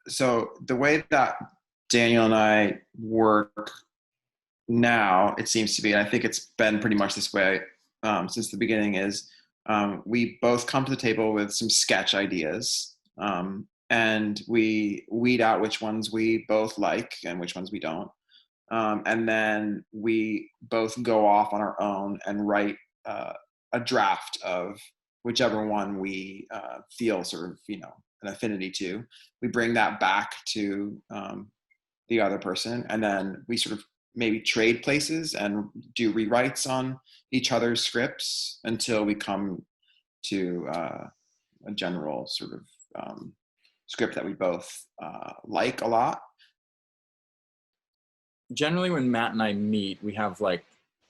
So the way that Daniel and I work now, it seems to be, and I think it's been pretty much this way since the beginning, is we both come to the table with some sketch ideas, and we weed out which ones we both like and which ones we don't. And then we both go off on our own and write a draft of whichever one we feel sort of, an affinity to. We bring that back to the other person, and then we sort of maybe trade places and do rewrites on each other's scripts until we come to a general sort of script that we both like a lot. Generally, when Matt and I meet, we have like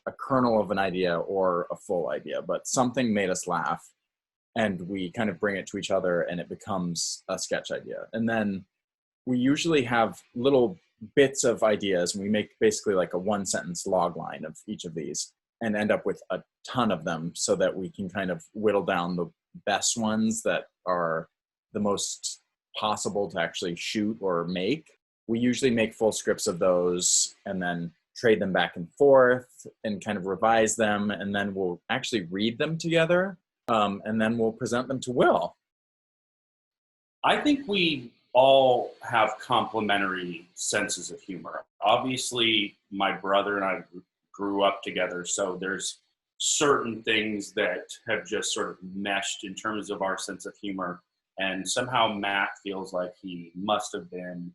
a kernel of an idea or a full idea, but something made us laugh and we kind of bring it to each other and it becomes a sketch idea. And then we usually have little bits of ideas, and we make basically like a 1-sentence log line of each of these and end up with a ton of them so that we can kind of whittle down the best ones that are the most possible to actually shoot or make. We usually make full scripts of those and then trade them back and forth and kind of revise them, and then we'll actually read them together, and then we'll present them to Will. I think we all have complementary senses of humor. Obviously, my brother and I grew up together, so there's certain things that have just sort of meshed in terms of our sense of humor, and somehow Matt feels like he must have been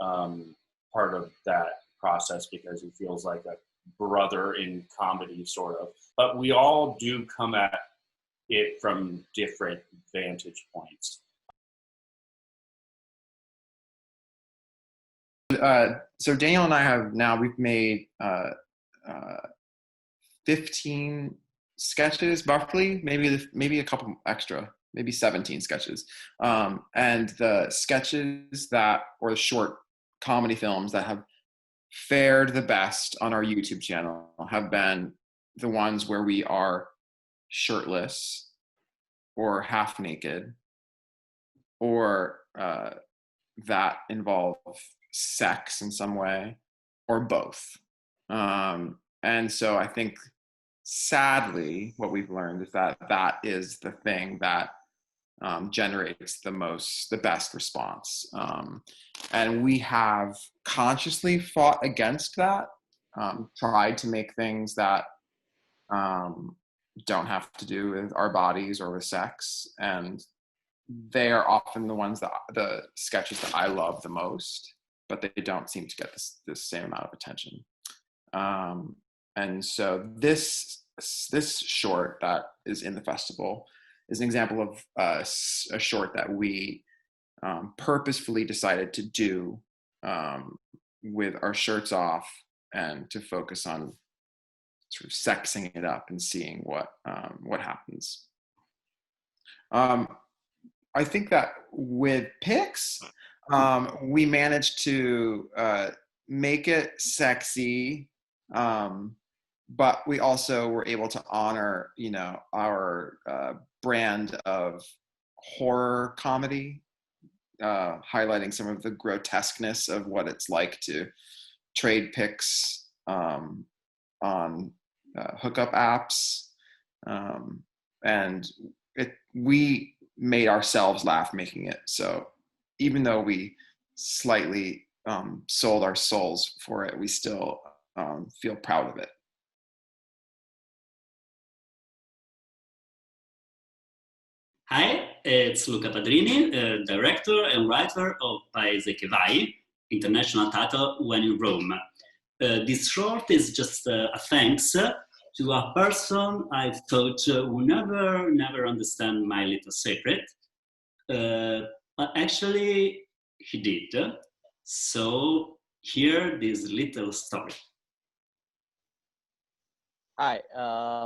part of that process because he feels like a brother in comedy, sort of. But we all do come at it from different vantage points. So Daniel and I we've made 15 sketches roughly, maybe a couple extra, maybe 17 sketches. And the sketches or the short comedy films that have fared the best on our YouTube channel have been the ones where we are shirtless or half naked, or that involve sex in some way, or both. And so I think, sadly, what we've learned is that is the thing that generates the best response. And we have consciously fought against that, tried to make things that don't have to do with our bodies or with sex. And they are often the sketches that I love the most, but they don't seem to get the same amount of attention. And so this short that is in the festival is an example of a short that we purposefully decided to do with our shirts off and to focus on sort of sexing it up and seeing what happens. I think that with Pics, we managed to make it sexy, but we also were able to honor, our brand of horror comedy, highlighting some of the grotesqueness of what it's like to trade pics on hookup apps, and we made ourselves laugh making it. So even though we slightly sold our souls for it, we still feel proud of it. Hi, it's Luca Padrini, director and writer of Paese che vai, international title When in Rome. This short is just a thanks to a person I thought would never understand my little secret, but actually he did. So here this little story. Hi,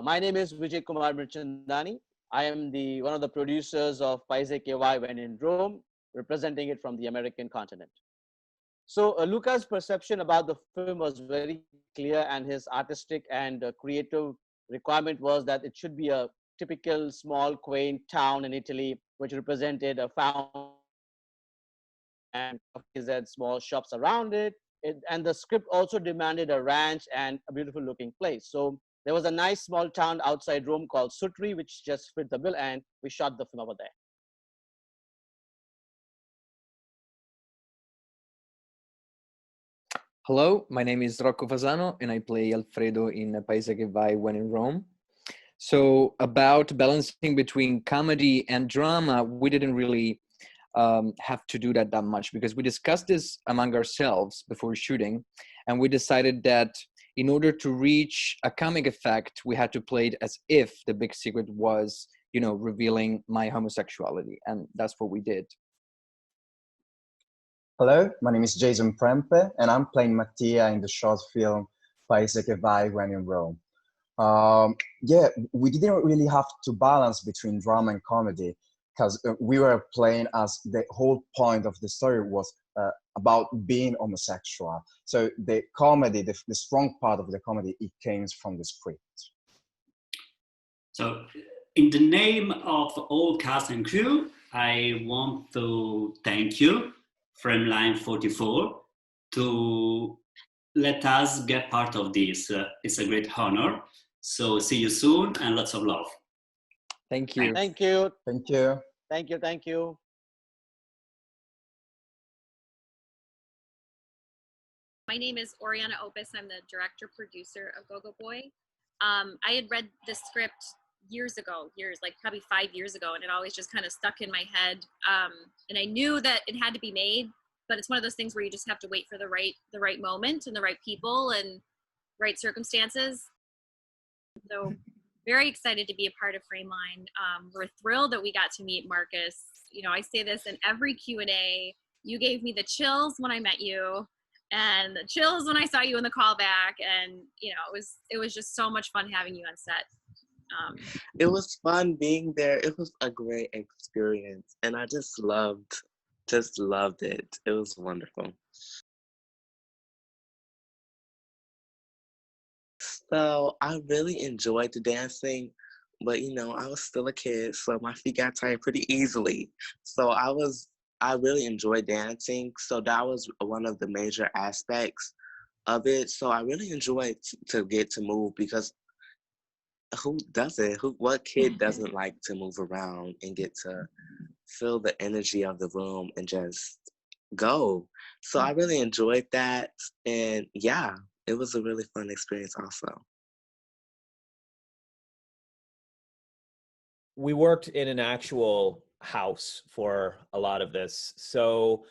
my name is Vijay Kumar Mirchandani. I am one of the producers of Paese che vai When in Rome, representing it from the American continent. So Luca's perception about the film was very clear, and his artistic and creative requirement was that it should be a typical small, quaint town in Italy, which represented a found and cafes and small shops around it. And the script also demanded a ranch and a beautiful looking place. So there was a nice small town outside Rome called Sutri, which just fit the bill, and we shot the film over there. Hello, my name is Rocco Fasano and I play Alfredo in Paese che vai when in Rome. So about balancing between comedy and drama, we didn't really have to do that much because we discussed this among ourselves before shooting, and we decided that in order to reach a comic effect, we had to play it as if the big secret was, you know, revealing my homosexuality, and that's what we did. Hello, my name is Jason Prempe, and I'm playing Mattia in the short film Paese che vai when in Rome. Yeah, we didn't really have to balance between drama and comedy because we were playing as the whole point of the story was about being homosexual. So the comedy, the strong part of the comedy, it came from the script. So in the name of all cast and crew, I want to thank you, Frameline44, to let us get part of this. It's a great honor. So see you soon and lots of love. Thank you. Thank you. Thank you. Thank you. Thank you. My name is Oriana Oppice. I'm the director producer of Goggle Boy. I had read the script years ago, like probably 5 years ago, and it always just kind of stuck in my head. And I knew that it had to be made, but it's one of those things where you just have to wait for the right moment and the right people and right circumstances. So very excited to be a part of Frameline. We're thrilled that we got to meet Marcus. You know, I say this in every Q&A. You gave me the chills when I met you and the chills when I saw you in the callback. And, you know, it was just so much fun having you on set. It was fun being there. It was a great experience. And I just loved it. It was wonderful. So I really enjoyed the dancing, but you know, I was still a kid, so my feet got tired pretty easily. So I really enjoyed dancing. So that was one of the major aspects of it. So I really enjoyed to get to move because who doesn't? What kid doesn't like to move around and get to feel the energy of the room and just go? So I really enjoyed that. And yeah, it was a really fun experience also. We worked in an actual house for a lot of this. So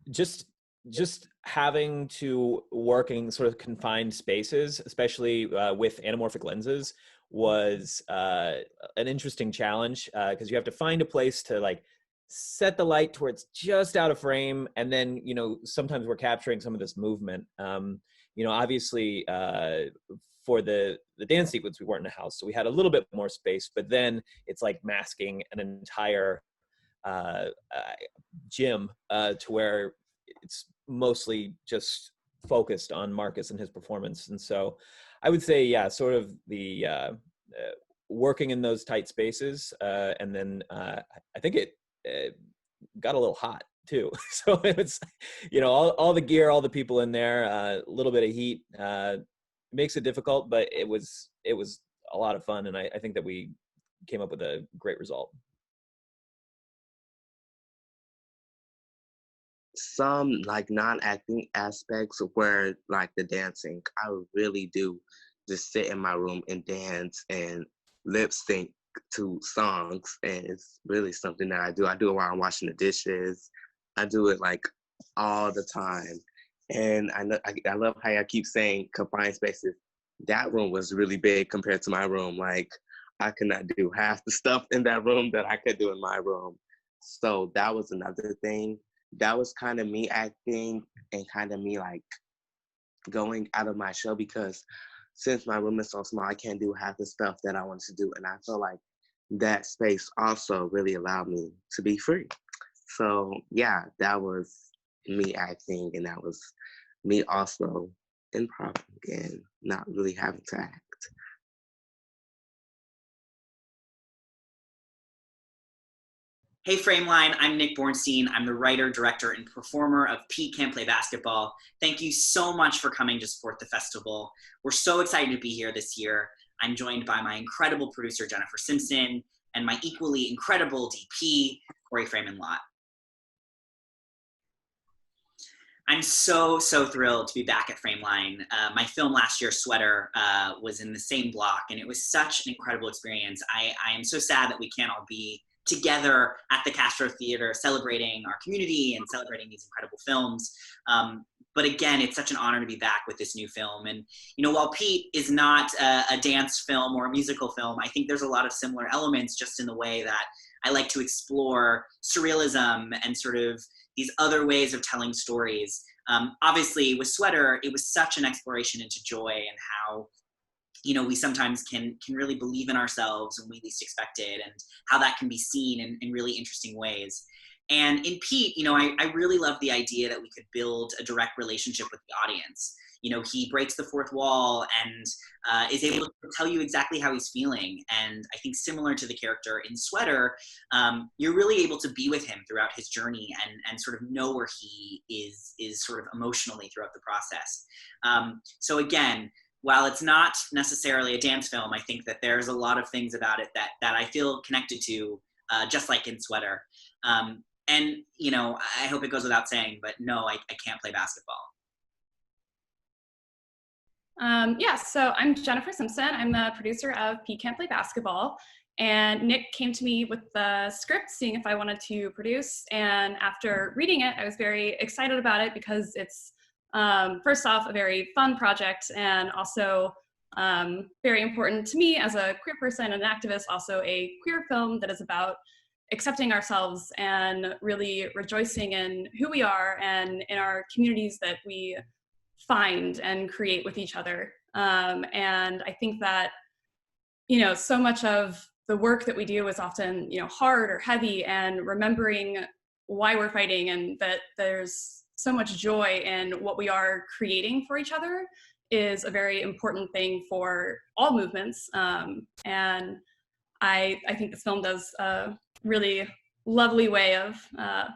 just having to work in sort of confined spaces, especially with anamorphic lenses, was an interesting challenge because you have to find a place to like set the light to where it's just out of frame, and then, you know, sometimes we're capturing some of this movement. You know, obviously for the dance sequence, we weren't in a house, so we had a little bit more space, but then it's like masking an entire gym to where it's mostly just focused on Marcus and his performance. And so I would say, yeah, sort of the working in those tight spaces, and then I think it got a little hot too. So it was, you know, all the gear, all the people in there, a little bit of heat makes it difficult, but it was a lot of fun, and I think that we came up with a great result. Some like non-acting aspects where like the dancing, I really do just sit in my room and dance and lip sync to songs, and it's really something that I do it while I'm washing the dishes. I do it like all the time. And I love how I keep saying confined spaces. That room was really big compared to my room. Like I could not do half the stuff in that room that I could do in my room. So that was another thing. That was kind of me acting and kind of me like going out of my shell, because since my room is so small, I can't do half the stuff that I wanted to do. And I feel like that space also really allowed me to be free. So yeah, that was me acting, and that was me also improv and not really having to act. Hey Frameline, I'm Nick Borenstein. I'm the writer, director, and performer of Pete Can't Play Basketball. Thank you so much for coming to support the festival. We're so excited to be here this year. I'm joined by my incredible producer, Jennifer Simpson, and my equally incredible DP, Corey Frameline. I'm so thrilled to be back at Frameline. My film last year, Sweater, was in the same block, and it was such an incredible experience. I am so sad that we can't all be together at the Castro Theater celebrating our community and celebrating these incredible films. But again, it's such an honor to be back with this new film. And, you know, while Pete is not a dance film or a musical film, I think there's a lot of similar elements just in the way that I like to explore surrealism and sort of these other ways of telling stories. Obviously, with Sweater, it was such an exploration into joy and how, you know, we sometimes can really believe in ourselves when we least expect it, and how that can be seen in really interesting ways. And in Pete, you know, I really love the idea that we could build a direct relationship with the audience. You know, he breaks the fourth wall and is able to tell you exactly how he's feeling. And I think similar to the character in Sweater, you're really able to be with him throughout his journey and sort of know where he is sort of emotionally throughout the process. So again, while it's not necessarily a dance film, I think that there's a lot of things about it that I feel connected to, just like in Sweater. And, you know, I hope it goes without saying, but no, I can't play basketball. Yeah, so I'm Jennifer Simpson. I'm the producer of Pete Can't Play Basketball. And Nick came to me with the script, seeing if I wanted to produce. And after reading it, I was very excited about it because it's, first off, a very fun project, and also very important to me as a queer person and an activist, also a queer film that is about accepting ourselves and really rejoicing in who we are and in our communities that we find and create with each other. And I think that, you know, so much of the work that we do is often, you know, hard or heavy, and remembering why we're fighting and that there's so much joy in what we are creating for each other is a very important thing for all movements. And I think this film does a really lovely way of,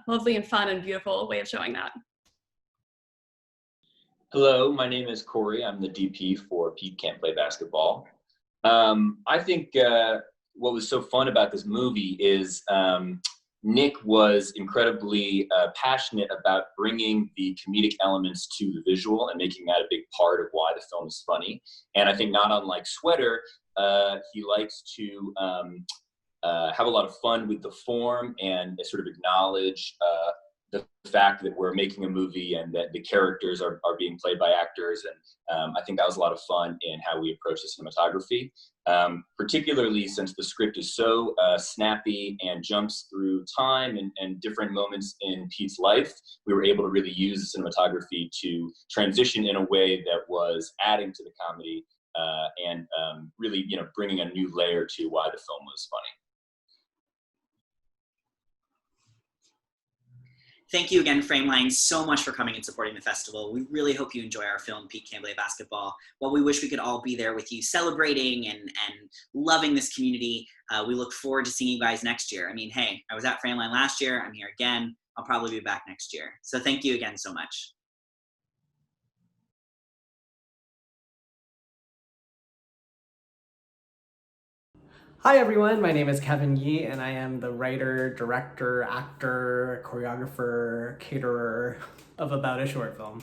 lovely and fun and beautiful way of showing that. Hello, my name is Corey. I'm the DP for Pete Can't Play Basketball. I think what was so fun about this movie is Nick was incredibly passionate about bringing the comedic elements to the visual and making that a big part of why the film is funny. And I think not unlike Sweater, he likes to have a lot of fun with the form and sort of acknowledge the fact that we're making a movie and that the characters are being played by actors. And I think that was a lot of fun in how we approach the cinematography, particularly since the script is so snappy and jumps through time and different moments in Pete's life. We were able to really use the cinematography to transition in a way that was adding to the comedy and really, you know, bringing a new layer to why the film was funny. Thank you again, Frameline, so much for coming and supporting the festival. We really hope you enjoy our film, Pete Can't Play Basketball. While we wish we could all be there with you celebrating and loving this community, we look forward to seeing you guys next year. I mean, hey, I was at Frameline last year. I'm here again. I'll probably be back next year. So thank you again so much. Hi everyone, my name is Kevin Yee and I am the writer, director, actor, choreographer, caterer of About a Short Film.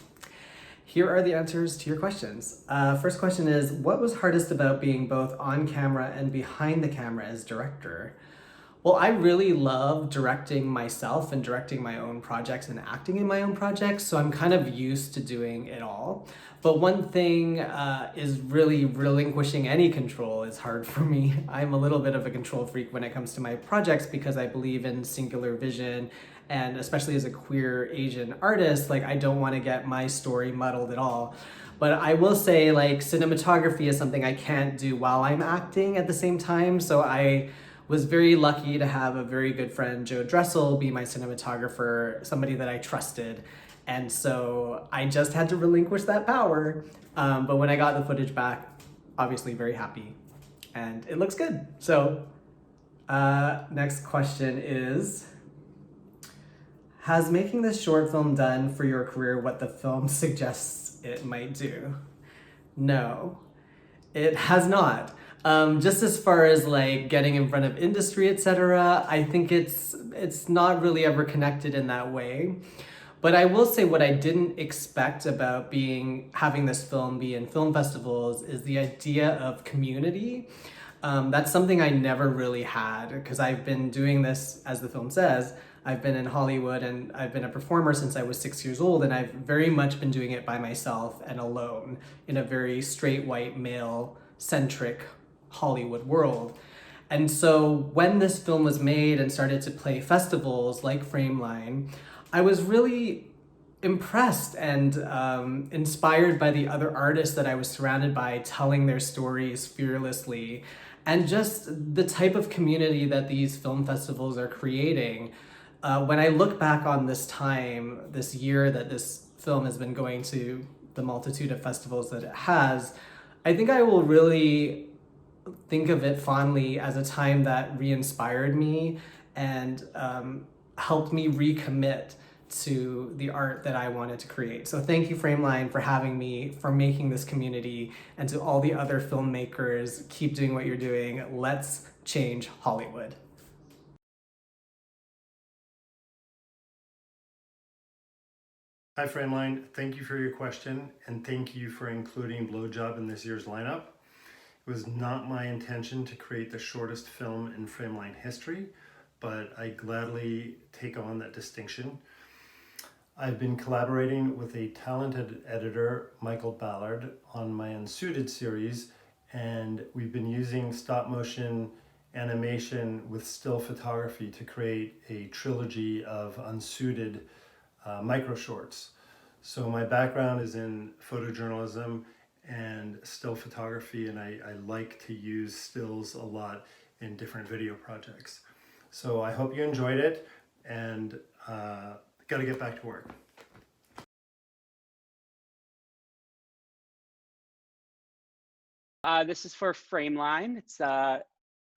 Here are the answers to your questions. First question is, what was hardest about being both on camera and behind the camera as director? Well, I really love directing myself and directing my own projects and acting in my own projects, so I'm kind of used to doing it all. But one thing is really relinquishing any control is hard for me. I'm a little bit of a control freak when it comes to my projects because I believe in singular vision, and especially as a queer Asian artist, like I don't want to get my story muddled at all. But I will say, like, cinematography is something I can't do while I'm acting at the same time, so I was very lucky to have a very good friend, Joe Dressel, be my cinematographer, somebody that I trusted. And so I just had to relinquish that power. But when I got the footage back, obviously very happy. And it looks good. So next question is, Has making this short film done for your career what the film suggests it might do? No, it has not. Just as far as like getting in front of industry, etc., I think it's not really ever connected in that way. But I will say what I didn't expect about having this film be in film festivals is the idea of community. That's something I never really had because I've been doing this, as the film says, I've been in Hollywood and I've been a performer since I was 6 years old, and I've very much been doing it by myself and alone in a very straight white male centric Hollywood world. And so when this film was made and started to play festivals like Frameline, I was really impressed and inspired by the other artists that I was surrounded by telling their stories fearlessly, and just the type of community that these film festivals are creating. When I look back on this time, this year that this film has been going to the multitude of festivals that it has, I think I will really think of it fondly as a time that re-inspired me and helped me recommit to the art that I wanted to create. So thank you, Frameline, for having me, for making this community, and to all the other filmmakers, keep doing what you're doing. Let's change Hollywood. Hi, Frameline. Thank you for your question, and thank you for including Blowjob in this year's lineup. It was not my intention to create the shortest film in Frameline history, but I gladly take on that distinction. I've been collaborating with a talented editor, Michael Ballard, on my Unsuited series, and we've been using stop motion animation with still photography to create a trilogy of unsuited micro shorts. So my background is in photojournalism and still photography, and I like to use stills a lot in different video projects. So I hope you enjoyed it, and got to get back to work. This is for Frameline. It's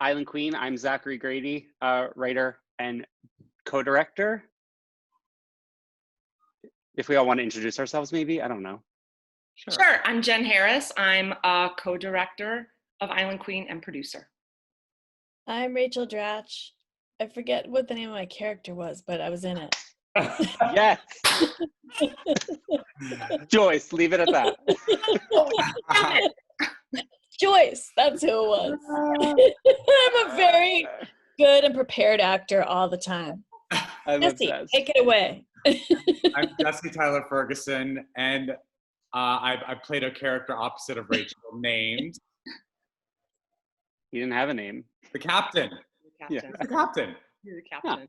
Island Queen. I'm Zackary Grady, writer and co-director. If we all want to introduce ourselves, maybe, I don't know. Sure. I'm Jenn Harris. I'm a co-director of Island Queen and producer. I'm Rachel Dratch. I forget what the name of my character was, but I was in it. Yes. Joyce, leave it at that. Joyce, that's who it was. I'm a very good and prepared actor all the time. Jesse, take it away. I'm Jesse Tyler Ferguson, and I played a character opposite of Rachel named... He didn't have a name. The captain. Yeah, the captain. You're the captain.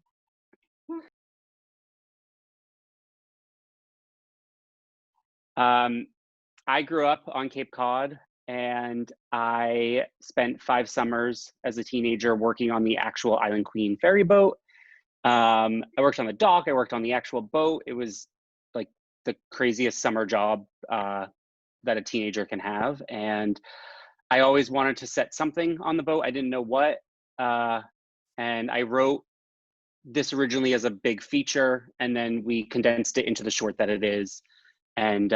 I grew up on Cape Cod, and I spent 5 summers as a teenager working on the actual Island Queen ferry boat. I worked on the dock, I worked on the actual boat. It was like the craziest summer job that a teenager can have. And I always wanted to set something on the boat. I didn't know what. And I wrote this originally as a big feature, and then we condensed it into the short that it is. And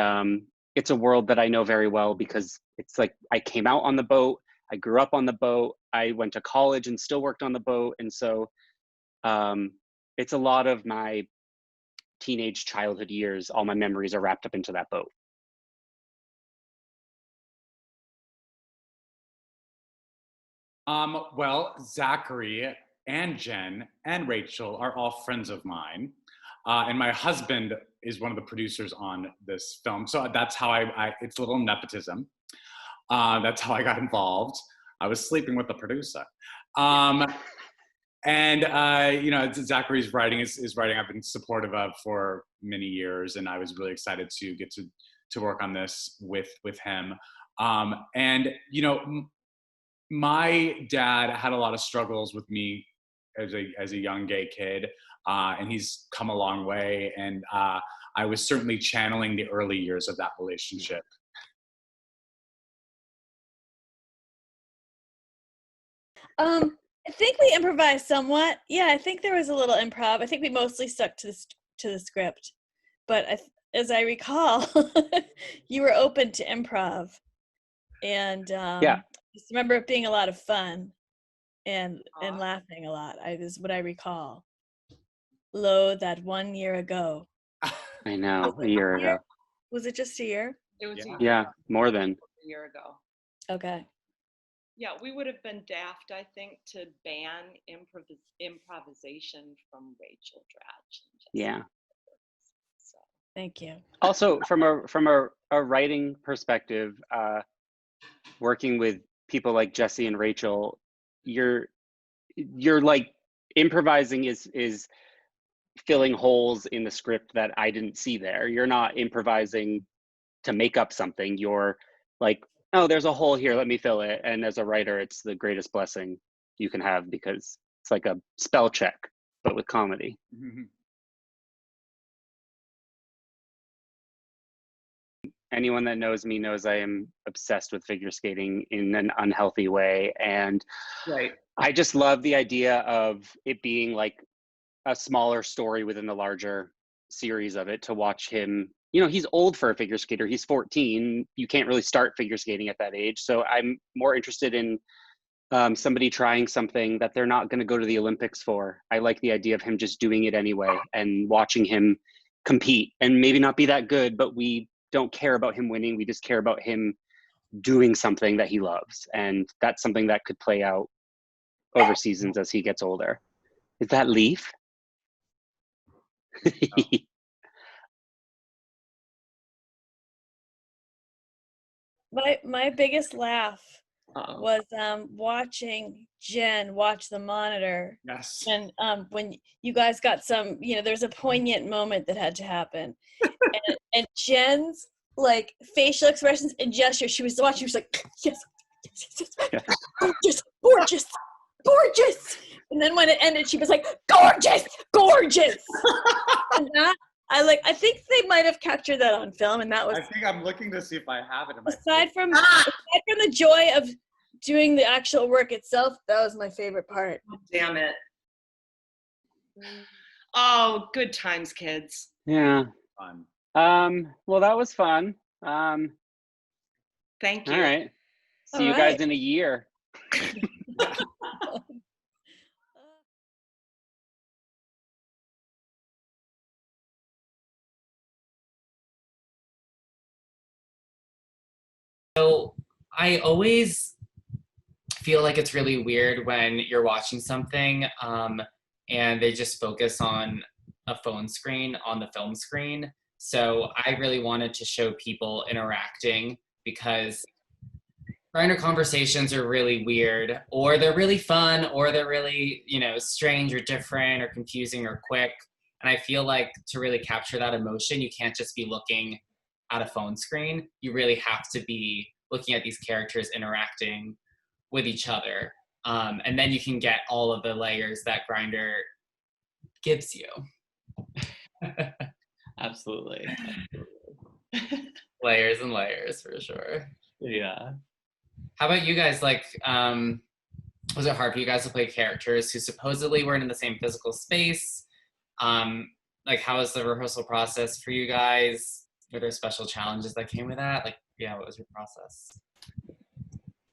it's a world that I know very well because it's like I came out on the boat, I grew up on the boat, I went to college and still worked on the boat. And so it's a lot of my teenage childhood years. All my memories are wrapped up into that boat. Well, Zackary and Jenn and Rachel are all friends of mine. And my husband is one of the producers on this film. So that's how it's a little nepotism. That's how I got involved. I was sleeping with the producer. And, you know, Zackary's writing is writing I've been supportive of for many years. And I was really excited to get to work on this with him. And, you know, my dad had a lot of struggles with me as a young gay kid. And he's come a long way. And I was certainly channeling the early years of that relationship. I think we improvised somewhat. Yeah, I think there was a little improv. I think we mostly stuck to to the script, but as I recall, you were open to improv, and just remember it being a lot of fun and laughing a lot. Is what I recall. Lo, that 1 year ago. I know, a year ago. Was it just a year? It was a year Yeah, ago. more than. A year ago. Okay. Yeah, we would have been daft, I think, to ban improvisation from Rachel Dratch. Yeah. So. Thank you. Also, from a writing perspective, working with people like Jesse and Rachel, you're like improvising is filling holes in the script that I didn't see there. You're not improvising to make up something. You're like, oh, there's a hole here, let me fill it. And as a writer, it's the greatest blessing you can have because it's like a spell check, but with comedy. Anyone that knows me knows I am obsessed with figure skating in an unhealthy way. And I just love the idea of it being like a smaller story within the larger series of it, to watch him, you know, he's old for a figure skater. He's 14. You can't really start figure skating at that age. So I'm more interested in somebody trying something that they're not going to go to the Olympics for. I like the idea of him just doing it anyway and watching him compete and maybe not be that good, but we don't care about him winning. We just care about him doing something that he loves. And that's something that could play out over seasons as he gets older. Is that Leaf? My biggest laugh was watching Jenn watch the monitor. Yes. And when you guys got some, you know, there's a poignant moment that had to happen, and Jen's like facial expressions and gestures. She was watching. She was like, yes, gorgeous, gorgeous, gorgeous. And then when it ended, she was like, gorgeous, gorgeous. And that, I think they might have captured that on film, and that was. I think I'm looking to see if I have it in my. Aside from the joy of doing the actual work itself, that was my favorite part. Damn it. Oh, good times, kids. Yeah. Fun. Well, that was fun. Thank you. All right. See you guys in a year. So I always feel like it's really weird when you're watching something and they just focus on a phone screen on the film screen. So I really wanted to show people interacting, because grinder conversations are really weird, or they're really fun, or they're really, you know, strange or different or confusing or quick. And I feel like to really capture that emotion, you can't just be looking at a phone screen. You really have to be looking at these characters interacting with each other. And then you can get all of the layers that Grindr gives you. Absolutely. Layers and layers, for sure. Yeah. How about you guys? Like, was it hard for you guys to play characters who supposedly weren't in the same physical space? Like, how was the rehearsal process for you guys? Were there special challenges that came with that? Like, yeah, what was your process?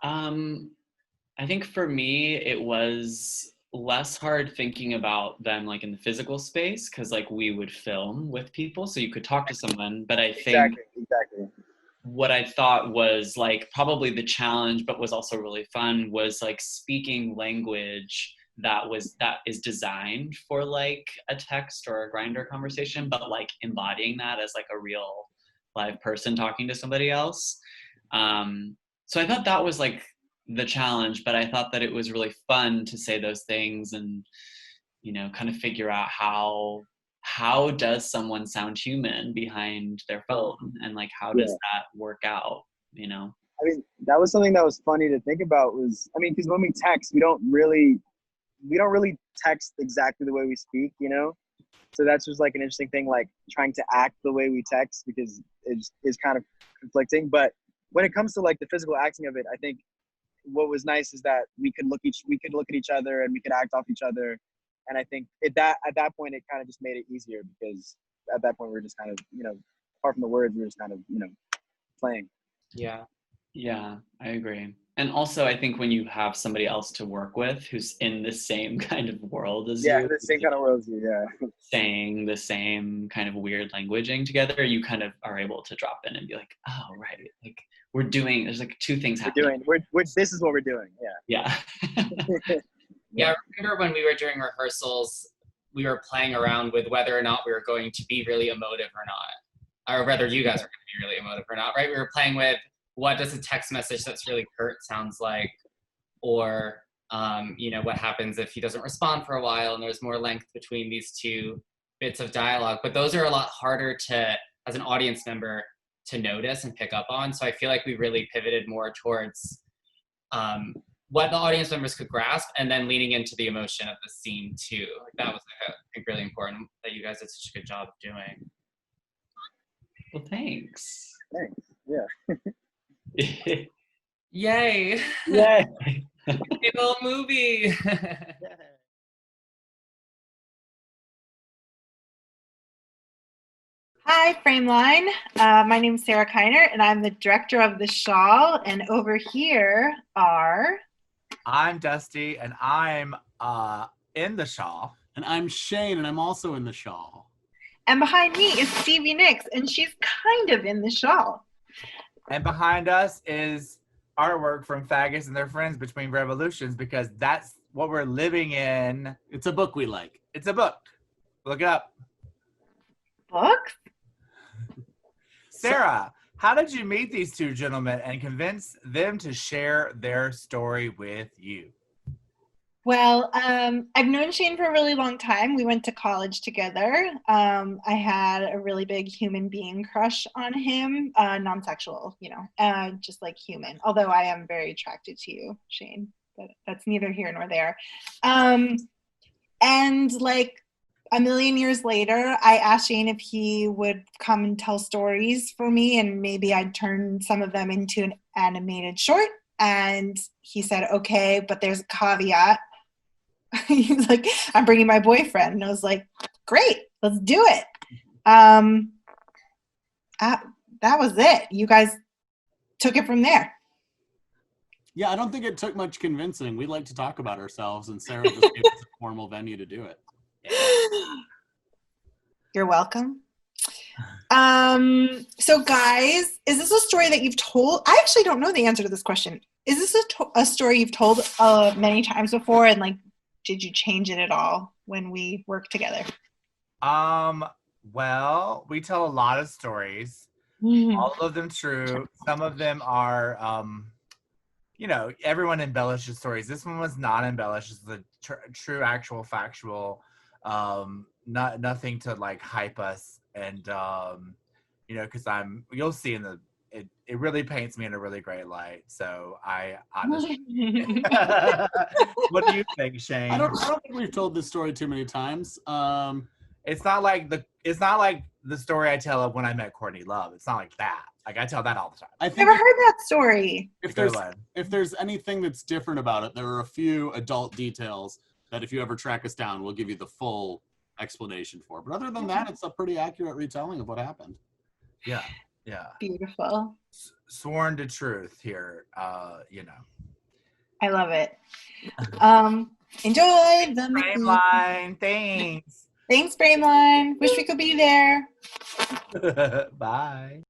I think for me, it was less hard thinking about them like in the physical space, because like we would film with people, so you could talk to someone. But I think exactly. What I thought was like probably the challenge, but was also really fun, was like speaking language that is designed for like a text or a Grindr conversation, but like embodying that as like a real live person talking to somebody else. So I thought that was like the challenge, but I thought that it was really fun to say those things and, you know, kind of figure out how does someone sound human behind their phone, and like how does that work out, you know? I mean, that was something that was funny to think about. Was, I mean, because when we text, we don't really text exactly the way we speak, you know? So that's just like an interesting thing, like trying to act the way we text, because it is kind of conflicting. But when it comes to like the physical acting of it, I think what was nice is that we could look at each other and we could act off each other. And I think at that point, it kind of just made it easier because at that point, we were just kind of, apart from the words, we were just kind of, playing. Yeah. Yeah, I agree. And also, I think when you have somebody else to work with who's in the same kind of world as Yeah, you, the same kind of world as you, yeah. saying the same kind of weird languaging together, you kind of are able to drop in and be like, oh, right, like there's like two things happening. This is what we're doing, Yeah. Yeah, I remember when we were doing rehearsals, we were playing around with whether or not we were going to be really emotive or not, or whether you guys are going to be really emotive or not, right? We were playing with what does a text message that's really curt sounds like, or what happens if he doesn't respond for a while and there's more length between these two bits of dialogue. But those are a lot harder to, as an audience member, to notice and pick up on. So I feel like we really pivoted more towards what the audience members could grasp, and then leaning into the emotion of the scene too. Like that was, I think, really important that you guys did such a good job of doing. Well, thanks. Thanks. Yeah. Yay! Yay! Big old movie. Hi, Frameline. My name is Sara Kiener, and I'm the director of the Shawl. And over here are... I'm Dusty, and I'm in the Shawl. And I'm Shane, and I'm also in the Shawl. And behind me is Stevie Nicks, and she's kind of in the Shawl. And behind us is artwork from F.I.B.S and their friends between revolutions, because that's what we're living in. It's a book we like. It's a book. Look it up. Books? Sara, how did you meet these two gentlemen and convince them to share their story with you? Well, I've known Shane for a really long time. We went to college together. I had a really big human being crush on him, non-sexual, just like human. Although I am very attracted to you, Shane, but that's neither here nor there. And like a million years later, I asked Shane if he would come and tell stories for me, and maybe I'd turn some of them into an animated short. And he said, okay, but there's a caveat. He's like, I'm bringing my boyfriend. And I was like, great, let's do it. That was it. You guys took it from there. Yeah, I don't think it took much convincing. We like to talk about ourselves, and Sara just gave us a formal venue to do it. You're welcome. So guys, is this a story that you've told? I actually don't know the answer to this question. Is this a story you've told many times before, and like, did you change it at all when we worked together? Well, we tell a lot of stories. All of them true. Some of them are, everyone embellishes stories. This one was not embellished. It's the true, actual, factual. Nothing to like hype us, and because you'll see in it really paints me in a really great light. So I honestly, what do you think, Shane? I don't think we've told this story too many times. It's not like the story I tell of when I met Courtney Love. It's not like that. Like I tell that all the time. I've never heard that story. If there's anything that's different about it, there are a few adult details that if you ever track us down, we'll give you the full explanation for. But other than that, it's a pretty accurate retelling of what happened. Yeah. Yeah. Beautiful. Sworn to truth here, I love it. Enjoy the Frameline. Thanks. Thanks, Frameline. Wish we could be there. Bye.